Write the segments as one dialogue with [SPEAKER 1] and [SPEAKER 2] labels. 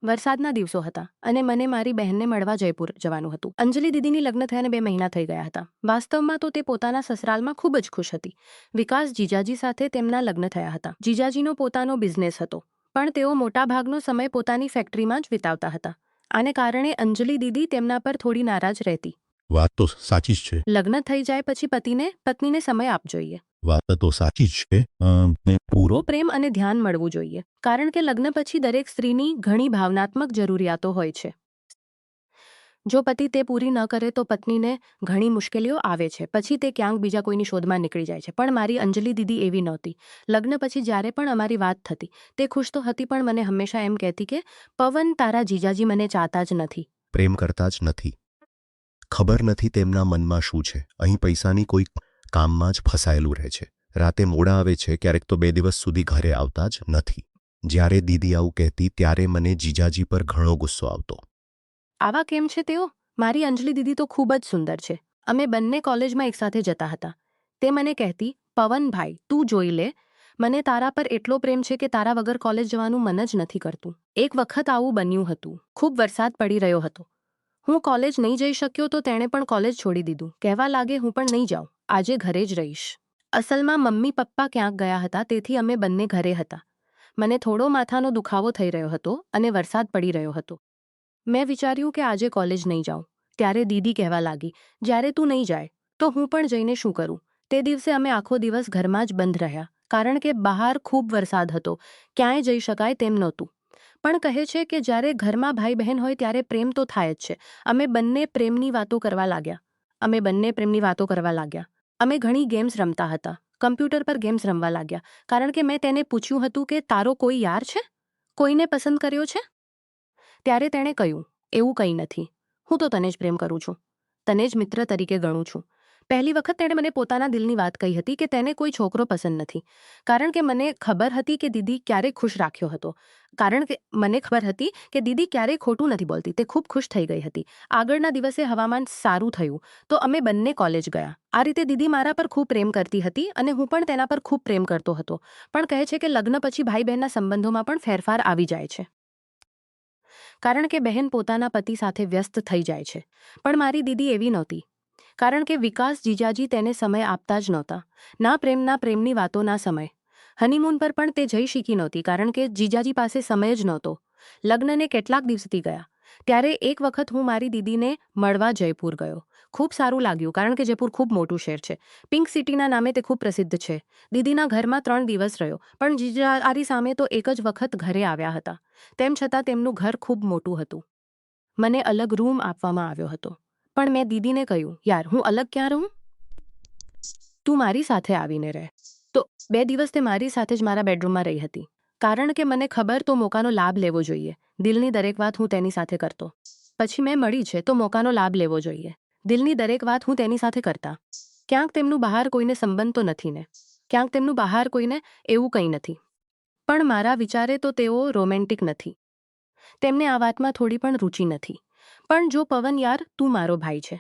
[SPEAKER 1] વરસાદના દિવસો હતા અને મને મારી બહેનને મળવા જયપુર જવાનું હતું. અંજલિ દીદીની લગ્ન થયાને 2 મહિના થઈ ગયા હતા. વાસ્તવમાં તો તે પોતાના સસરાલમાં ખૂબ જ ખુશ હતી. વિકાસ જીજાજી સાથે તેમના લગ્ન થયા હતા. જીજાજીનો પોતાનો બિઝનેસ હતો, પણ તેઓ મોટાભાગનો સમય પોતાની ફેક્ટરીમાં જ વિતાવતા હતા. આને કારણે અંજલિ દીદી તેમના પર થોડી નારાજ રહેતી.
[SPEAKER 2] વાત તો સાચી જ છે.
[SPEAKER 1] લગ્ન થઈ જાય પછી પત્નીને સમય આપવો જોઈએ.
[SPEAKER 2] વાત તો સાચી જ છે.
[SPEAKER 1] પૂરો પ્રેમ અને ધ્યાન મળવું જોઈએ, કારણ કે લગ્ન પછી દરેક સ્ત્રીની ઘણી ભાવનાત્મક જરૂરિયાતો હોય છે. જો પતિ તે પૂરી ન કરે તો પત્નીને ઘણી મુશ્કેલીઓ આવે છે. પછી તે ક્યાંક બીજા કોઈની શોધમાં નીકળી જાય છે. પણ મારી અંજલિ દીદી એવી નહોતી. લગ્ન પછી જ્યારે પણ અમારી વાત થતી, તે ખુશ તો હતી, પણ મને હંમેશા એમ કહેતી કે પવન, તારા જીજાજી મને ચાહતા જ નથી.
[SPEAKER 2] પ્રેમ કરતા જ નથી. ખબર નથી તેમના મનમાં શું છે. અહીં પૈસાની કોઈ કામમાં જ ફસાયેલું રહે છે. રાતે મોડા આવે છે, ક્યારેક તો 2 દિવસ સુધી ઘરે આવતા જ નથી. જ્યારે દીદી આવું કહેતી ત્યારે મને જીજાજી પર ઘણો ગુસ્સો આવતો.
[SPEAKER 1] આવા કેમ છે તેઓ? મારી અંજલિ દીદી તો ખૂબ જ સુંદર છે. અમે બંને કોલેજમાં એકસાથે જતા હતા. તે મને કહેતી, પવનભાઈ, તું જોઈ લે, મને તારા પર એટલો પ્રેમ છે કે તારા વગર કોલેજ જવાનું મન જ નથી કરતું. એક વખત આવું બન્યું હતું. ખૂબ વરસાદ પડી રહ્યો હતો. હું કોલેજ નહીં જઈ શક્યો તો તેણે પણ કોલેજ છોડી દીધું. કહેવા લાગે, હું પણ નહીં જાઉં, આજે ઘરે જ રહીશ. અસલમાં મમ્મી પપ્પા ક્યાંક ગયા હતા, તેથી અમે બંને ઘરે હતા. મને થોડો માથાનો દુખાવો થઈ રહ્યો હતો અને વરસાદ પડી રહ્યો હતો. મેં વિચાર્યું કે આજે કોલેજ નહીં જાઉં. ત્યારે દીદી કહેવા લાગી, જ્યારે તું નહીં જાય તો હું પણ જઈને શું કરું? તે દિવસે અમે આખો દિવસ ઘરમાં જ બંધ રહ્યા, કારણ કે બહાર ખૂબ વરસાદ હતો. ક્યાંય જઈ શકાય તેમ નહોતું. પણ કહે છે કે જ્યારે ઘરમાં ભાઈ બહેન હોય ત્યારે પ્રેમ તો થાય જ છે. અમે બંને પ્રેમની વાતો કરવા લાગ્યા. અમે ઘણી ગેમ્સ રમતા હતા. કમ્પ્યુટર પર ગેમ્સ રમવા લાગ્યા, કારણ કે મેં તેને પૂછ્યું હતું કે તારો કોઈ યાર છે? કોઈને પસંદ કર્યો છે? ત્યારે તેણે કહ્યું, એવું કંઈ નથી. હું તો તને જ પ્રેમ કરું છું. તને જ મિત્ર તરીકે ગણું છું. પહેલી વખત તેણે મને પોતાના દિલની વાત કહી હતી કે તેને કોઈ છોકરો પસંદ નથી. કારણ કે મને ખબર હતી કે દીદી ક્યારેય ખુશ રાખ્યો હતો. મને ખબર હતી કે દીદી ક્યારેય ખોટું નથી બોલતી. તે ખૂબ ખુશ થઈ ગઈ હતી. આગળના દિવસે હવામાન સારું થયું તો અમે બંને કોલેજ ગયા. આ રીતે દીદી મારા પર ખૂબ પ્રેમ કરતી હતી અને હું પણ તેના પર ખૂબ પ્રેમ કરતો હતો. પણ કહે છે કે લગ્ન પછી ભાઈ બહેનના સંબંધોમાં પણ ફેરફાર આવી જાય છે. કારણ કે બહેન પોતાના પતિ સાથે વ્યસ્ત થઈ જાય છે. પણ મારી દીદી એવી નહોતી. કારણ કે વિકાસ જીજાજી તેને સમય આપતા જ નહોતા. ના પ્રેમની વાતો, ના સમય. હનીમૂન પર પણ તે જઈ શીખી નહોતી, કારણ કે જીજાજી પાસે સમય જ નહોતો. લગ્નને કેટલાક દિવસથી ગયા. ત્યારે એક વખત હું મારી દીદીને મળવા જયપુર ગયો. ખૂબ સારું લાગ્યું, કારણ કે જયપુર ખૂબ મોટું શહેર છે. પિંક સિટીના નામે તે ખૂબ પ્રસિદ્ધ છે. દીદીના ઘરમાં 3 દિવસ રહ્યો, પણ જીજાજી સામે તો એક જ વખત ઘરે આવ્યા હતા. તેમ છતાં તેમનું ઘર ખૂબ મોટું હતું. મને અલગ રૂમ આપવામાં આવ્યો હતો. પણ મેં દીદીને કહ્યું, યાર, હું અલગ ક્યાં રહું? તું મારી સાથે આવીને રહે. તો 2 દિવસ તે મારી સાથે જ મારા બેડરૂમમાં રહી હતી. કારણ કે મને ખબર તો મોકાનો લાભ લેવો જોઈએ. દિલની દરેક વાત હું તેની સાથે કરતો. પછી મેં મળી છે તો મોકાનો લાભ લેવો જોઈએ. દિલની દરેક વાત હું તેની સાથે કરતા. ક્યાંક તેમનું બહાર કોઈને સંબંધ તો નથી ને? ક્યાંક તેમનું બહાર કોઈને એવું કંઈ નથી. પણ મારા વિચારે તો તેઓ રોમેન્ટિક નથી. તેમને આ વાતમાં થોડી પણ રુચિ નથી. પણ જો પવન યાર, તું મારો ભાઈ છે.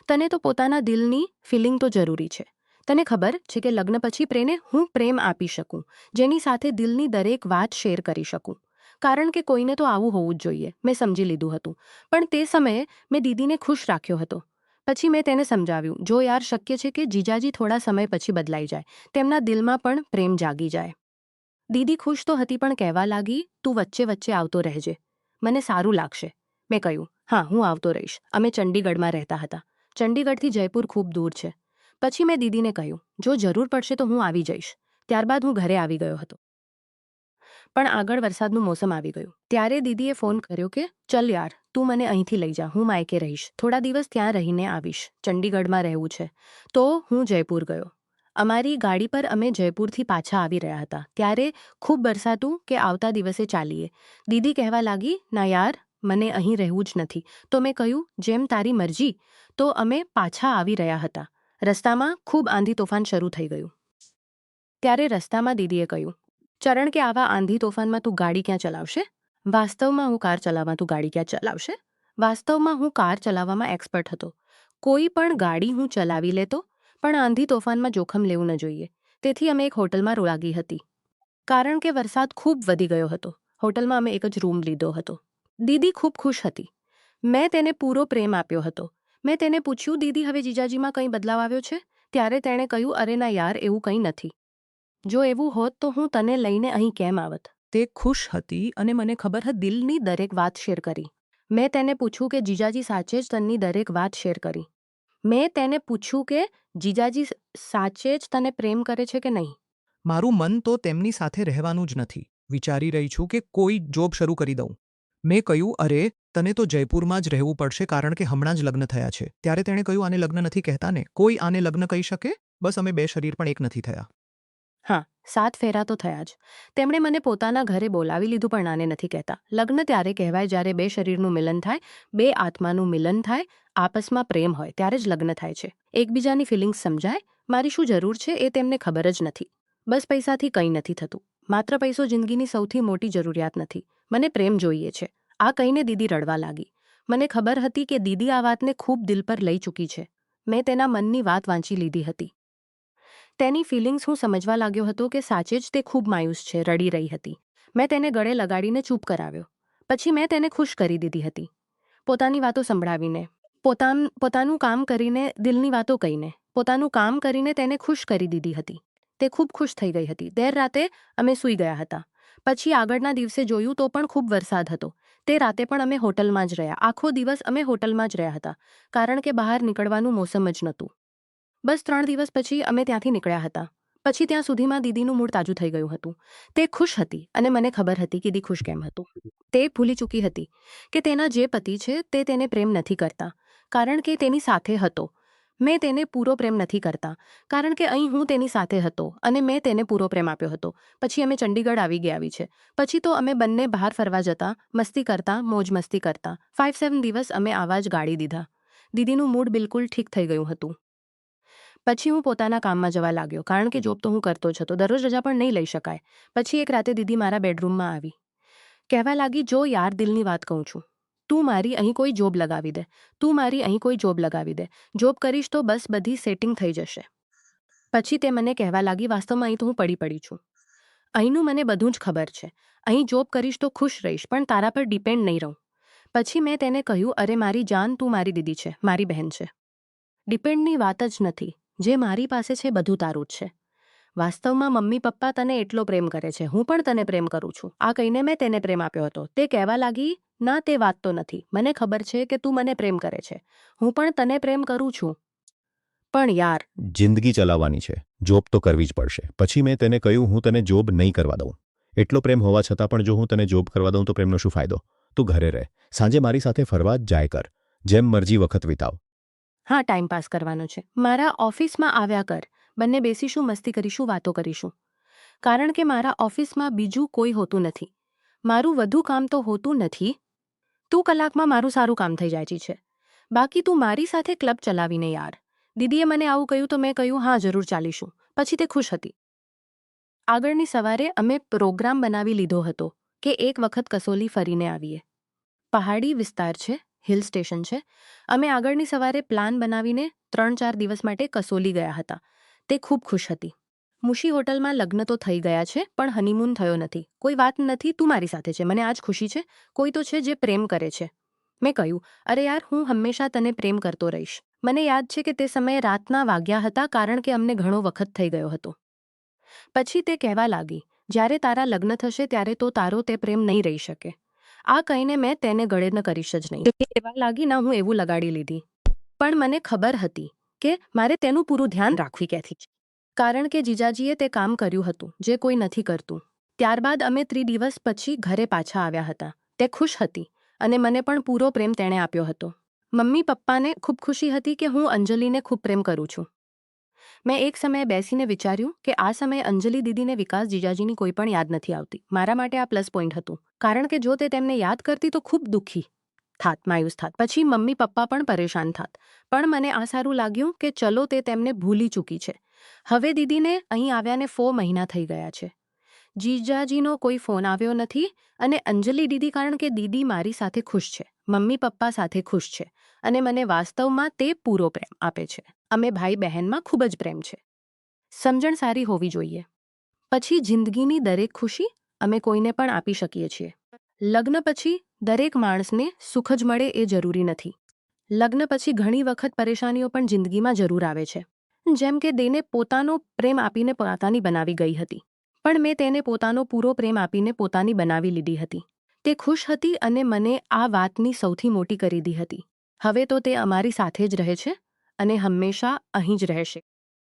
[SPEAKER 1] તને તો પોતાના દિલની ફિલિંગ તો જરૂરી છે. તને ખબર છે કે લગ્ન પછી હું પ્રેમ આપી શકું, જેની સાથે દિલની દરેક વાત શેર કરી શકું. કારણ કે કોઈને તો આવું હોવું જ જોઈએ. મેં સમજી લીધું હતું. પણ તે સમયે મેં દીદીને ખુશ રાખ્યો હતો. પછી મેં તેને સમજાવ્યું, જો યાર, શક્ય છે કે જીજાજી થોડા સમય પછી બદલાઈ જાય, તેમના દિલમાં પણ પ્રેમ જાગી જાય. દીદી ખુશ તો હતી, પણ કહેવા લાગી, તું વચ્ચે વચ્ચે આવતો રહેજે, મને સારું લાગશે. મેં કહ્યું, હા, હું આવતો રહીશ. અમે ચંડીગઢમાં રહેતા હતા. ચંડીગઢથી જયપુર ખૂબ દૂર છે. પછી મેં દીદીને કહ્યું, જો જરૂર પડશે તો હું આવી જઈશ. ત્યારબાદ હું ઘરે આવી ગયો હતો. પણ આગળ વરસાદનું મોસમ આવી ગયું. ત્યારે દીદીએ ફોન કર્યો કે ચલ યાર, તું મને અહીંથી લઈ જા, હું માયકે રહીશ. થોડા દિવસ ત્યાં રહીને આવીશ. ચંડીગઢમાં રહેવું છે. તો હું જયપુર ગયો. અમારી ગાડી પર અમે જયપુરથી પાછા આવી રહ્યા હતા. ત્યારે ખૂબ બરસાતું કે આવતા દિવસે ચાલીએ. દીદી કહેવા લાગી, ના યાર, મને અહીં રહેવું જ નથી. તો મેં કહ્યું, જેમ તારી મરજી. તો અમે પાછા આવી રહ્યા હતા. રસ્તામાં ખૂબ આંધી તોફાન શરૂ થઈ ગયું. ત્યારે રસ્તામાં દીદીએ કહ્યું, ચરણ, કે આવા આંધી તોફાનમાં તું ગાડી ક્યાં ચલાવશે? વાસ્તવમાં હું કાર ચલાવવામાં એક્સપર્ટ હતો. કોઈ પણ ગાડી હું ચલાવી લેતો, પણ આંધી તોફાનમાં જોખમ લેવું ન જોઈએ. તેથી અમે એક હોટલમાં રોકાઈ હતી. કારણ કે વરસાદ ખૂબ વધી ગયો હતો, હોટલમાં અમે એક જ રૂમ લીધો હતો. દીદી ખૂબ ખુશ હતી. મેં તેને પૂરો પ્રેમ આપ્યો હતો. મેં તેને પૂછ્યું, દીદી હવે જીજાજીમાં કંઈ બદલાવ આવ્યો છે? ત્યારે તેણે કહ્યું, અરે ના યાર, એવું કંઈ નથી. જો એવું હોત તો હું તને લઈને અહીં કેમ આવત?
[SPEAKER 3] તે ખુશ હતી અને મને ખબર હતી.
[SPEAKER 1] દિલની દરેક વાત શેર કરી. મેં તેને પૂછ્યું કે જીજાજી સાચે જ તનની દરેક વાત શેર કરી. મેં તેને પૂછ્યું કે જીજાજી સાચે જ તને પ્રેમ કરે છે કે નહીં?
[SPEAKER 3] મારું મન તો તેમની સાથે રહેવાનું જ નથી. વિચારી રહી છું કે કોઈ જોબ શરૂ કરી દઉં. મેં કહ્યું, અરે તને તો જયપુરમાં જ રહેવું પડશે કારણ કે હમણાં જ લગ્ન થયા છે. ત્યારે તેણે કહ્યું, આને લગ્ન નથી કહેતા ને. કોઈ આને લગ્ન કહી શકે? બસ અમે બે શરીર પણ એક નથી થયા.
[SPEAKER 1] હા, 7 ફેરા તો થયા જ. તેમણે મને પોતાના ઘરે બોલાવી લીધું, પણ આને નથી કહેતા. લગ્ન ત્યારે કહેવાય જ્યારે બે શરીરનું મિલન થાય, બે આત્માનું મિલન થાય, આપસમાં પ્રેમ હોય, ત્યારે જ લગ્ન થાય છે. એકબીજાની ફિલિંગ્સ સમજાય. મારી શું જરૂર છે એ તેમને ખબર જ નથી. બસ પૈસાથી કંઈ નથી થતું. માત્ર પૈસો જિંદગીની સૌથી મોટી જરૂરિયાત નથી. મને પ્રેમ જોઈએ છે. આ કહીને દીદી રડવા લાગી. મને ખબર હતી કે દીદી આ વાતને ખૂબ દિલ પર લઈ ચૂકી છે. મેં તેના મનની વાત વાંચી લીધી હતી. તેની ફિલિંગ્સ હું સમજવા લાગ્યો હતો કે સાચે જ તે ખૂબ માયુસ છે, રડી રહી હતી. મેં તેને ગળે લગાડીને ચૂપ કરાવ્યો. પછી મેં તેને ખુશ કરી દીધી હતી. પોતાની વાતો સંભળાવીને, પોતાનું કામ કરીને, દિલની વાતો કહીને, પોતાનું કામ કરીને તેને ખુશ કરી દીધી હતી. તે ખૂબ ખુશ થઈ ગઈ હતી. દેર રાતે અમે સૂઈ ગયા હતા. પછી આગળના દિવસે જોયું તો પણ ખૂબ વરસાદ હતો. તે રાતે પણ અમે હોટલમાં જ રહ્યા. આખો દિવસ અમે હોટલમાં જ રહ્યા હતા, કારણ કે બહાર નીકળવાનું મોસમ જ નહોતું. બસ 3 દિવસ પછી અમે ત્યાંથી નીકળ્યા હતા. પછી ત્યાં સુધીમાં દીદીનું મૂડ તાજું થઈ ગયું હતું. તે ખુશ હતી અને મને ખબર હતી કે દીદી ખુશ કેમ હતું. તે ભૂલી ચૂકી હતી કે તેના જે પતિ છે તે તેને પ્રેમ નથી કરતા, કારણ કે તેની સાથે હતો. મેં તેને પૂરો પ્રેમ નથી કરતા, કારણ કે અહીં હું તેની સાથે હતો અને મેં તેને પૂરો પ્રેમ આપ્યો હતો. પછી અમે ચંડીગઢ આવી ગયા છે. પછી તો અમે બંને બહાર ફરવા જતા, મસ્તી કરતા, મોજ મસ્તી કરતા. 5-7 દિવસ અમે આવા જ ગાળી દીધા. દીદીનું મૂડ બિલકુલ ઠીક થઈ ગયું હતું. પછી હું પોતાના કામમાં જવા લાગ્યો, કારણ કે જોબ તો હું કરતો જ હતો. દરરોજ રજા પણ નહીં લઈ શકાય. પછી એક રાતે દીદી મારા બેડરૂમમાં આવી. કહેવા લાગી, જો યાર, દિલની વાત કહું છું. તું મારી અહીં કોઈ જોબ લગાવી દે. જોબ કરીશ તો બસ બધી સેટિંગ થઈ જશે. પછી તે મને કહેવા લાગી, વાસ્તવમાં અહીં તો હું પડી છું. અહીંનું મને બધું જ ખબર છે. અહીં જોબ કરીશ તો ખુશ રહીશ, પણ તારા પર ડિપેન્ડ નહીં રહું. પછી મેં તેને કહ્યું, અરે મારી જાન, તું મારી દીદી છે, મારી બહેન છે. ડિપેન્ડની વાત જ નથી. જે મારી પાસે છે બધું તારું જ છે. વાસ્તવમાં મમ્મી પપ્પા તને એટલો પ્રેમ કરે છે, હું પણ તને પ્રેમ કરું છું. આ કહીને મેં તેને પ્રેમ આપ્યો હતો. તે કહેવા લાગી, ના, તે વાત તો નથી. મને ખબર છે કે તું મને પ્રેમ કરે છે. હું પણ તને પ્રેમ કરું છું. પણ યાર,
[SPEAKER 2] જિંદગી ચલાવવાની છે, જોબ તો કરવી જ પડશે. પછી મેં તેને કહ્યું, હું તને જોબ નહીં કરવા દઉં. એટલો પ્રેમ હોવા છતાં પણ જો હું તને જોબ કરવા દઉં તો પ્રેમનો શું ફાયદો? તું ઘરે રહે, સાંજે મારી સાથે ફરવા જ જાય કર, જેમ મરજી વખત વિતાવ.
[SPEAKER 1] હા, ટાઈમ પાસ કરવાનો છે. મારા ઓફિસમાં આવ્યા કર. બંને બેસીશું, મસ્તી કરીશું, વાતો કરીશું. કારણ કે મારા ઓફિસમાં બીજું કોઈ હોતું નથી. મારું વધુ કામ તો હોતું નથી. તું કલાકમાં મારું સારું કામ થઈ જાય છે. બાકી તું મારી સાથે ક્લબ ચલાવીને યાર. દીદીએ મને આવું કહ્યું તો મેં કહ્યું, હા, જરૂર ચાલીશું. પછી તે ખુશ હતી. આગળની સવારે અમે પ્રોગ્રામ બનાવી લીધો હતો કે એક વખત કસોલી ફરીને આવીએ. પહાડી વિસ્તાર છે, હિલ સ્ટેશન છે. અમે આગળની સવારે પ્લાન બનાવીને 3-4 દિવસ માટે કસોલી ગયા હતા. તે ખૂબ ખુશ હતી. મુશી હોટલમાં લગ્ન તો થઈ ગયા છે, પણ હનીમૂન થયો નથી. કોઈ વાત નથી, તું મારી સાથે છે, મને આજ ખુશી છે. કોઈ તો છે જે પ્રેમ કરે છે. મેં કહ્યું, અરે યાર, હું હંમેશા તને પ્રેમ કરતો રહીશ. મને યાદ છે કે તે સમયે રાતના વાગ્યા હતા, કારણ કે અમને ઘણો વખત થઈ ગયો હતો. પછી તે કહેવા લાગી, જ્યારે તારા લગ્ન થશે ત્યારે તો તારો તે પ્રેમ નહીં રહી શકે. આ કહીને મેં તેને ગળે ન કરીશ જ નહીં. કહેવા લાગી, ના, હું એવું લગાડી લીધી. પણ મને ખબર હતી કે મારે તેનું પૂરું ધ્યાન રાખવી ક્યાંથી છે. કારણ કે જીજાજીએ તે કામ કર્યું હતું જે કોઈ નથી કરતું. ત્યારબાદ અમે 3 દિવસ પછી ઘરે પાછા આવ્યા હતા. તે ખુશ હતી અને મને પણ પૂરો પ્રેમ તેણે આપ્યો હતો. મમ્મી પપ્પાને ખૂબ ખુશી હતી કે હું અંજલિને ખૂબ પ્રેમ કરું છું. મેં એક સમયે બેસીને વિચાર્યું કે આ સમયે અંજલિ દીદીને વિકાસ જીજાજીની કોઈ પણ યાદ નથી આવતી. મારા માટે આ પ્લસ પોઈન્ટ હતું, કારણ કે જો તે તેમને યાદ કરતી તો ખૂબ દુઃખી થાત, માયુસ થાત. પછી મમ્મી પપ્પા પણ પરેશાન થાત. પણ મને આ સારું લાગ્યું કે ચલો, તે તેમને ભૂલી ચૂકી છે. હવે દીદીને અહીં આવ્યાને 4 મહિના થઈ ગયા છે. જીજાજીનો કોઈ ફોન આવ્યો નથી અને અંજલિ દીદી, કારણ કે દીદી મારી સાથે ખુશ છે, મમ્મી પપ્પા સાથે ખુશ છે અને મને વાસ્તવમાં તે પૂરો પ્રેમ આપે છે. અમે ભાઈ બહેનમાં ખૂબ જ પ્રેમ છે. સમજણ સારી હોવી જોઈએ. પછી જિંદગીની દરેક ખુશી અમે કોઈને પણ આપી શકીએ છીએ. લગ્ન પછી દરેક માણસને સુખ જ મળે એ જરૂરી નથી. લગ્ન પછી ઘણી વખત પરેશાનીઓ પણ જિંદગીમાં જરૂર આવે છે. જેમ કે દેને પોતાનો પ્રેમ આપીને પોતાની બનાવી ગઈ હતી. પણ મેં તેને પોતાનો પૂરો પ્રેમ આપીને પોતાની બનાવી લીધી હતી. તે ખુશ હતી અને મને આ વાતની સૌથી મોટી કરી દી હતી. હવે તો તે અમારી સાથે જ રહે છે અને હંમેશા અહીં જ રહેશે.